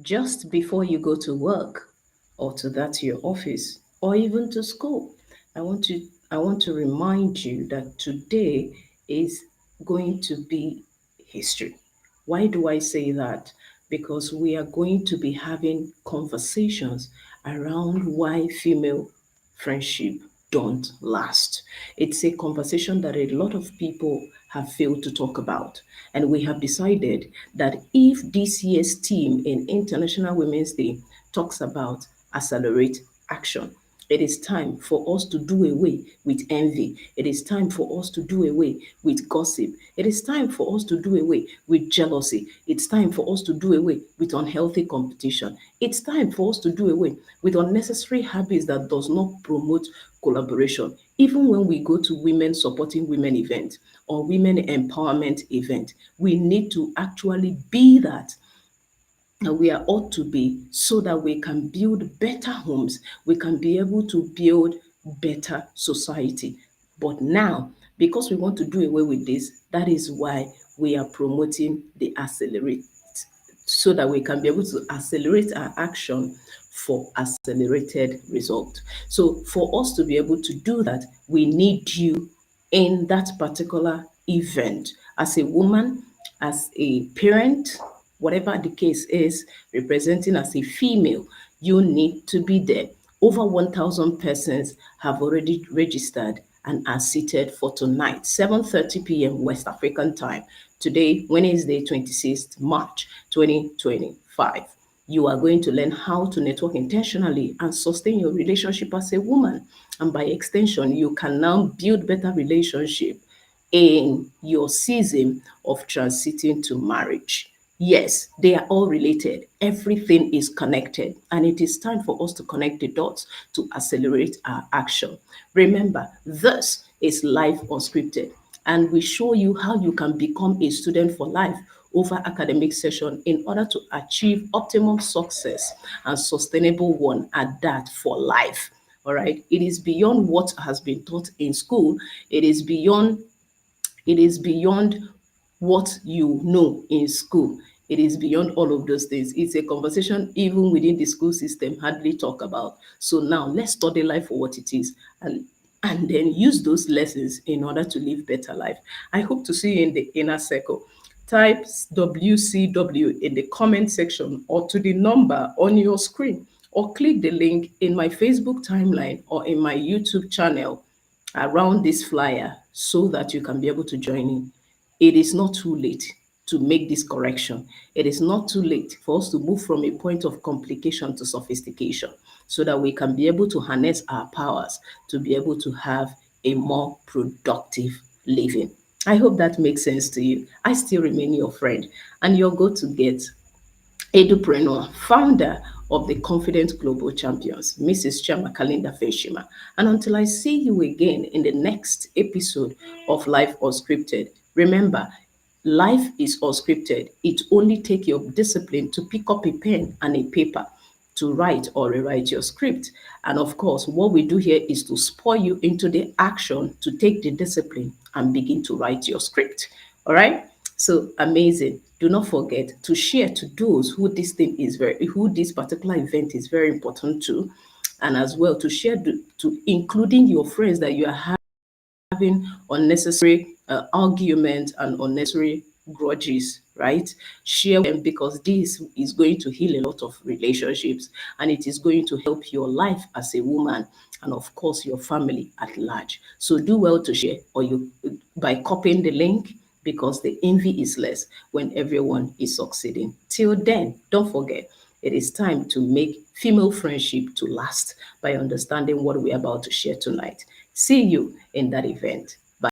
just before you go to work or to your office or even to school. I want to remind you that today is going to be history. Why do I say that? Because we are going to be having conversations around why female friendship don't last. It's a conversation that a lot of people have failed to talk about. And we have decided that if this year's theme in International Women's Day talks about accelerate action, it is time for us to do away with envy. It is time for us to do away with gossip. It is time for us to do away with jealousy. It's time for us to do away with unhealthy competition. It's time for us to do away with unnecessary habits that does not promote collaboration. Even when we go to women supporting women event or women empowerment event, we need to actually be that, and we are ought to be, so that we can build better homes, we can be able to build better society. But now, because we want to do away with this, that is why we are promoting the accelerate, so that we can be able to accelerate our action for accelerated result. So for us to be able to do that, we need you in that particular event as a woman, as a parent, whatever the case is, representing as a female, you need to be there. Over 1,000 persons have already registered and are seated for tonight, 7:30 p.m. West African time. Today, Wednesday, 26th March 2025. You are going to learn how to network intentionally and sustain your relationship as a woman. And by extension, you can now build better relationship in your season of transiting to marriage. Yes, they are all related. Everything is connected, and it is time for us to connect the dots to accelerate our action. Remember, this is Life Unscripted, and we show you how you can become a student for life over academic session in order to achieve optimum success and sustainable one at that for life. All right, it is beyond what has been taught in school. It is beyond what you know in school. It is beyond all of those things. It's a conversation even within the school system hardly talk about. So now let's study life for what it is, and then use those lessons in order to live better life. I hope to see you in the inner circle. Type WCW in the comment section or to the number on your screen, or click the link in my Facebook timeline or in my YouTube channel around this flyer so that you can be able to join in. It is not too late to make this correction. It is not too late for us to move from a point of complication to sophistication, so that we can be able to harness our powers to be able to have a more productive living. I hope that makes sense to you. I still remain your friend and your go-to-get Edupreneur, founder of the Confident Global Champions, Mrs. Chioma Kalinda Feshima. And until I see you again in the next episode of Life Unscripted, remember, life is unscripted. It only takes your discipline to pick up a pen and a paper to write or rewrite your script. And of course, what we do here is to spur you into the action to take the discipline and begin to write your script. All right? So amazing. Do not forget to share to those who this particular event is very important to, and as well to share to including your friends that you are having unnecessary arguments and unnecessary grudges, right? Share them, because this is going to heal a lot of relationships, and it is going to help your life as a woman, and of course your family at large. So do well to share, or you by copying the link, because the envy is less when everyone is succeeding. Till then, don't forget, it is time to make female friendship to last by understanding what we're about to share tonight. See you in that event.